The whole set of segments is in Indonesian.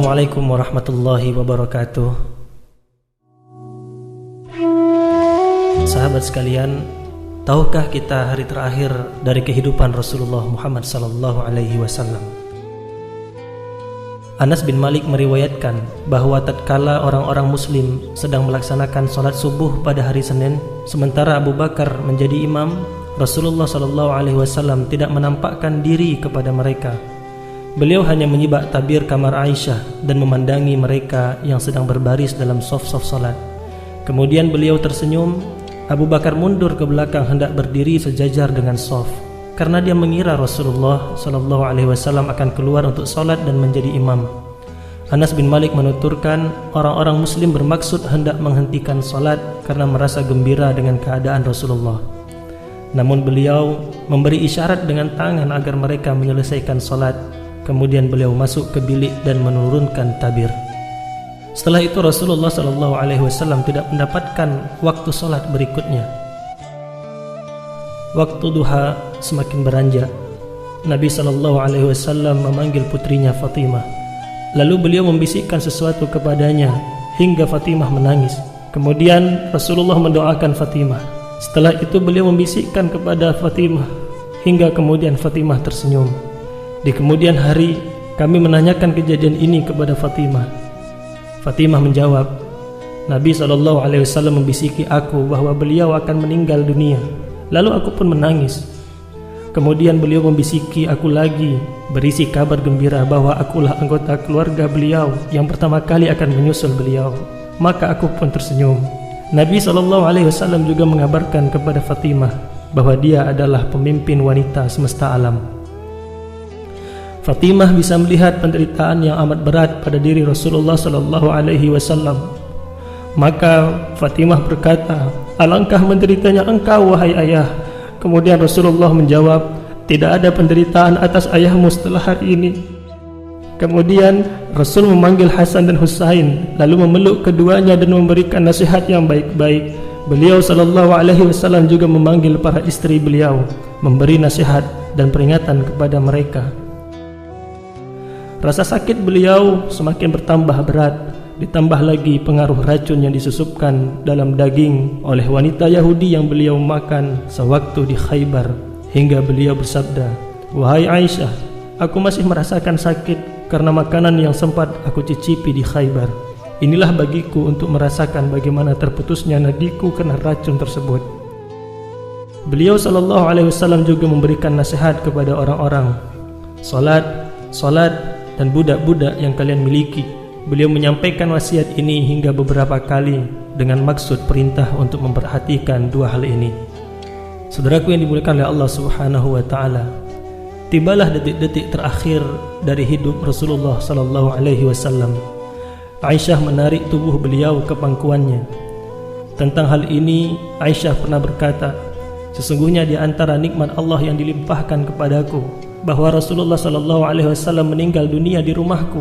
Assalamualaikum warahmatullahi wabarakatuh. Sahabat sekalian, tahukah kita hari terakhir dari kehidupan Rasulullah Muhammad sallallahu alaihi wasallam? Anas bin Malik meriwayatkan bahwa tatkala orang-orang muslim sedang melaksanakan salat subuh pada hari Senin, sementara Abu Bakar menjadi imam, Rasulullah sallallahu alaihi wasallam tidak menampakkan diri kepada mereka. Beliau hanya menyibak tabir kamar Aisyah dan memandangi mereka yang sedang berbaris dalam saf-saf salat. Kemudian beliau tersenyum. Abu Bakar mundur ke belakang hendak berdiri sejajar dengan saf, karena dia mengira Rasulullah sallallahu alaihi wasallam akan keluar untuk salat dan menjadi imam. Anas bin Malik menuturkan, orang-orang muslim bermaksud hendak menghentikan salat karena merasa gembira dengan keadaan Rasulullah. Namun beliau memberi isyarat dengan tangan agar mereka menyelesaikan salat. Kemudian beliau masuk ke bilik dan menurunkan tabir. Setelah itu Rasulullah sallallahu alaihi wasallam tidak mendapatkan waktu salat berikutnya. Waktu duha semakin beranjak. Nabi sallallahu alaihi wasallam memanggil putrinya Fatimah. Lalu beliau membisikkan sesuatu kepadanya hingga Fatimah menangis. Kemudian Rasulullah mendoakan Fatimah. Setelah itu beliau membisikkan kepada Fatimah hingga kemudian Fatimah tersenyum. Di kemudian hari kami menanyakan kejadian ini kepada Fatimah. Fatimah menjawab, Nabi SAW membisiki aku bahwa beliau akan meninggal dunia. Lalu aku pun menangis. Kemudian beliau membisiki aku lagi, berisi kabar gembira bahwa akulah anggota keluarga beliau yang pertama kali akan menyusul beliau. Maka aku pun tersenyum. Nabi SAW juga mengabarkan kepada Fatimah bahwa dia adalah pemimpin wanita semesta alam. Fatimah bisa melihat penderitaan yang amat berat pada diri Rasulullah sallallahu alaihi wasallam. Maka Fatimah berkata, "Alangkah menderitanya engkau wahai ayah." Kemudian Rasulullah menjawab, "Tidak ada penderitaan atas ayahmu setelah hari ini." Kemudian Rasul memanggil Hasan dan Husain, lalu memeluk keduanya dan memberikan nasihat yang baik-baik. Beliau sallallahu alaihi wasallam juga memanggil para istri beliau, memberi nasihat dan peringatan kepada mereka. Rasa sakit beliau semakin bertambah berat, ditambah lagi pengaruh racun yang disusupkan dalam daging oleh wanita Yahudi yang beliau makan sewaktu di Khaybar, hingga beliau bersabda, "Wahai Aisyah, aku masih merasakan sakit karena makanan yang sempat aku cicipi di Khaybar. Inilah bagiku untuk merasakan bagaimana terputusnya nadiku karena racun tersebut." Beliau sallallahu alaihi wasallam juga memberikan nasihat kepada orang-orang, "Salat, salat dan budak-budak yang kalian miliki." Beliau menyampaikan wasiat ini hingga beberapa kali dengan maksud perintah untuk memperhatikan dua hal ini. Saudaraku yang dimuliakan oleh Allah Subhanahu wa taala, tibalah detik-detik terakhir dari hidup Rasulullah sallallahu alaihi wasallam. Aisyah menarik tubuh beliau ke pangkuannya. Tentang hal ini Aisyah pernah berkata, "Sesungguhnya di antara nikmat Allah yang dilimpahkan kepadaku bahwa Rasulullah sallallahu alaihi wasallam meninggal dunia di rumahku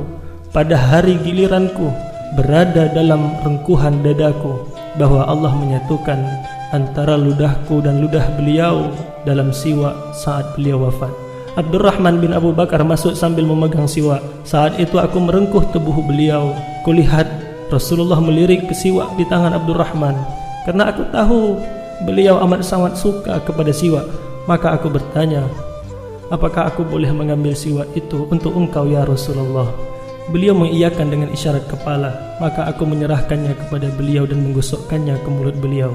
pada hari giliranku berada dalam rengkuhan dadaku, bahwa Allah menyatukan antara ludahku dan ludah beliau dalam siwak saat beliau wafat." Abdurrahman bin Abu Bakar masuk sambil memegang siwak. Saat itu aku merengkuh tubuh beliau. Kulihat Rasulullah melirik ke siwak di tangan Abdurrahman, karena aku tahu beliau amat sangat suka kepada siwak. Maka aku bertanya, "Apakah aku boleh mengambil siwak itu untuk engkau ya Rasulullah?" Beliau mengiyakan dengan isyarat kepala. Maka aku menyerahkannya kepada beliau dan menggosokkannya ke mulut beliau.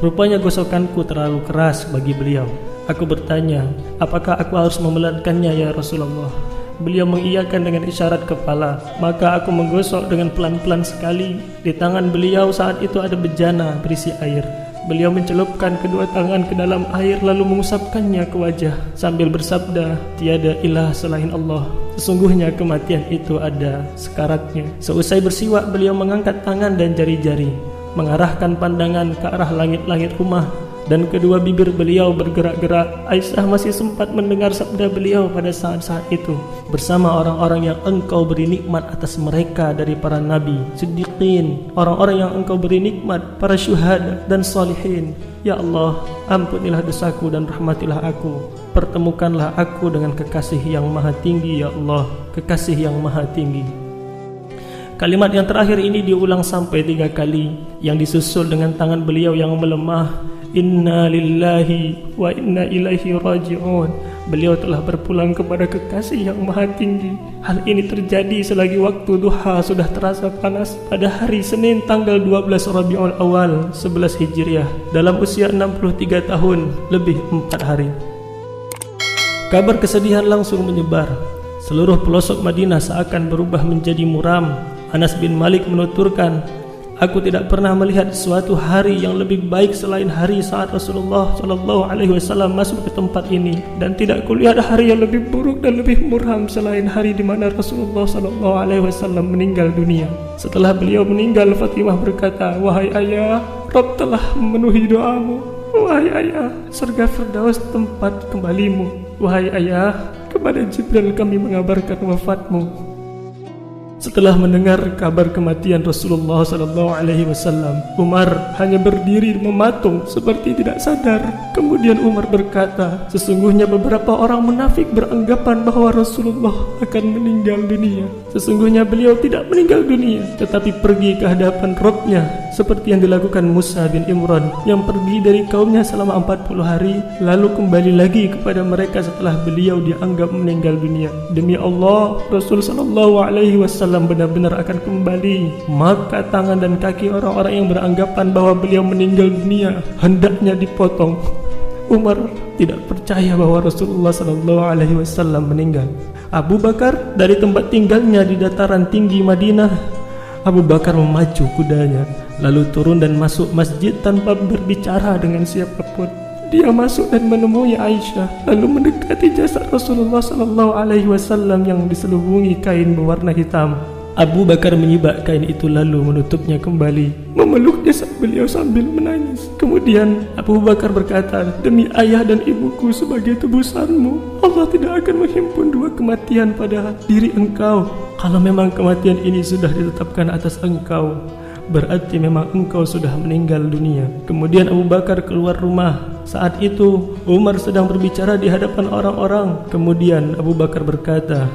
Rupanya gosokanku terlalu keras bagi beliau. Aku bertanya, "Apakah aku harus memelankannya ya Rasulullah?" Beliau mengiyakan dengan isyarat kepala. Maka aku menggosok dengan pelan-pelan sekali. Di tangan beliau saat itu ada bejana berisi air. Beliau mencelupkan kedua tangan ke dalam air lalu mengusapkannya ke wajah sambil bersabda, "Tiada ilah selain Allah. Sesungguhnya kematian itu ada sekaratnya." Seusai bersiwak, beliau mengangkat tangan dan jari-jari, mengarahkan pandangan ke arah langit-langit rumah, dan kedua bibir beliau bergerak-gerak. Aisyah masih sempat mendengar sabda beliau pada saat-saat itu, "Bersama orang-orang yang engkau beri nikmat atas mereka dari para nabi, siddiqin, orang-orang yang engkau beri nikmat, para syuhada dan salihin. Ya Allah, ampunilah dosaku dan rahmatilah aku. Pertemukanlah aku dengan kekasih yang maha tinggi, ya Allah, kekasih yang maha tinggi." Kalimat yang terakhir ini diulang sampai 3 kali, yang disusul dengan tangan beliau yang melemah. Inna lillahi wa inna ilaihi raji'un. Beliau telah berpulang kepada kekasih yang maha tinggi. Hal ini terjadi selagi waktu duha sudah terasa panas pada hari Senin tanggal 12 Rabiul Awal 11 Hijriah dalam usia 63 tahun lebih 4 hari. Kabar kesedihan langsung menyebar. Seluruh pelosok Madinah seakan berubah menjadi muram. Anas bin Malik menuturkan, aku tidak pernah melihat suatu hari yang lebih baik selain hari saat Rasulullah SAW masuk ke tempat ini, dan tidak kulihat hari yang lebih buruk dan lebih muram selain hari di mana Rasulullah SAW meninggal dunia. Setelah beliau meninggal, Fatimah berkata, wahai ayah, Rabb telah memenuhi doamu. Wahai ayah, surga Firdaus tempat kembalimu. Wahai ayah, kepada Jibril kami mengabarkan wafatmu. Setelah mendengar kabar kematian Rasulullah SAW, Umar hanya berdiri mematung seperti tidak sadar. Kemudian Umar berkata, sesungguhnya beberapa orang munafik beranggapan bahwa Rasulullah akan meninggal dunia. Sesungguhnya beliau tidak meninggal dunia, tetapi pergi ke hadapan Rabb-Nya, seperti yang dilakukan Musa bin Imran yang pergi dari kaumnya selama 40 hari, lalu kembali lagi kepada mereka setelah beliau dianggap meninggal dunia. Demi Allah, Rasul SAW benar-benar akan kembali. Maka tangan dan kaki orang-orang yang beranggapan bahwa beliau meninggal dunia hendaknya dipotong. Umar tidak percaya bahwa Rasulullah SAW meninggal. Abu Bakar dari tempat tinggalnya di dataran tinggi Madinah, Abu Bakar memacu kudanya, lalu turun dan masuk masjid tanpa berbicara dengan siapapun. Dia masuk dan menemui Aisyah, lalu mendekati jasad Rasulullah SAW yang diselubungi kain berwarna hitam. Abu Bakar menyibak kain itu lalu menutupnya kembali, memeluk jasad beliau sambil menangis. Kemudian Abu Bakar berkata, demi ayah dan ibuku sebagai tebusanmu, Allah tidak akan menghimpun 2 kematian pada diri engkau. Kalau memang kematian ini sudah ditetapkan atas engkau, berarti memang engkau sudah meninggal dunia. Kemudian Abu Bakar keluar rumah. Saat itu Umar sedang berbicara di hadapan orang-orang. Kemudian Abu Bakar berkata,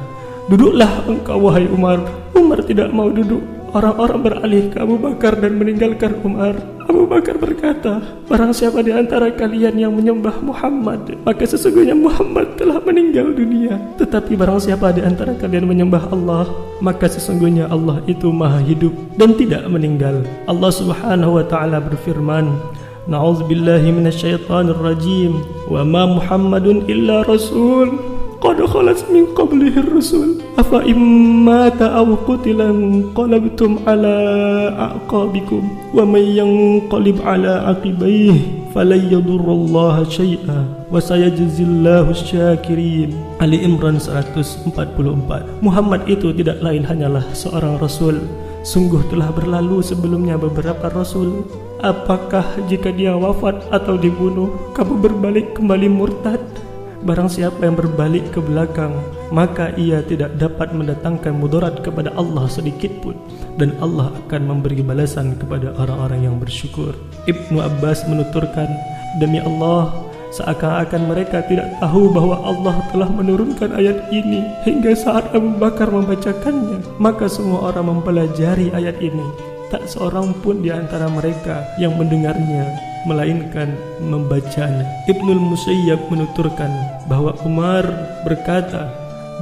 duduklah engkau wahai Umar. Umar tidak mau duduk. Orang-orang beralih ke Abu Bakar dan meninggalkan Umar. Abu Bakar berkata, barang siapa di antara kalian yang menyembah Muhammad, maka sesungguhnya Muhammad telah meninggal dunia. Tetapi barang siapa di antara kalian menyembah Allah, maka sesungguhnya Allah itu maha hidup dan tidak meninggal. Allah Subhanahu wa ta'ala berfirman, Na'udzubillahi minasyaitonir rajim. Wa ma Muhammadun illa rasul qad khalat min qablihi ar-rusul afa immata aw qutila qalabtum ala aqabikum wa may yanqalib ala aqibaihi falan yadurrallaha syai'a wa sayajzillahu asy-syakirin. Ali Imran 144. Muhammad itu tidak lain hanyalah seorang rasul. Sungguh telah berlalu sebelumnya beberapa rasul. Apakah jika dia wafat atau dibunuh, kamu berbalik kembali murtad? Barang siapa yang berbalik ke belakang, maka ia tidak dapat mendatangkan mudarat kepada Allah sedikit pun, dan Allah akan memberi balasan kepada orang-orang yang bersyukur. Ibnu Abbas menuturkan, demi Allah, seakan-akan mereka tidak tahu bahwa Allah telah menurunkan ayat ini hingga saat Abu Bakar membacakannya. Maka semua orang mempelajari ayat ini. Tak seorang pun di antara mereka yang mendengarnya, melainkan membacanya. Ibnul Musayyab menuturkan bahwa Umar berkata,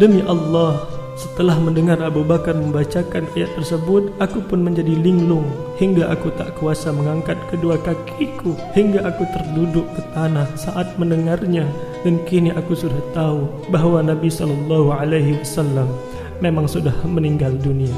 demi Allah, setelah mendengar Abu Bakar membacakan ayat tersebut, aku pun menjadi linglung hingga aku tak kuasa mengangkat kedua kakiku, hingga aku terduduk ke tanah saat mendengarnya. Dan kini aku sudah tahu bahwa Nabi SAW memang sudah meninggal dunia.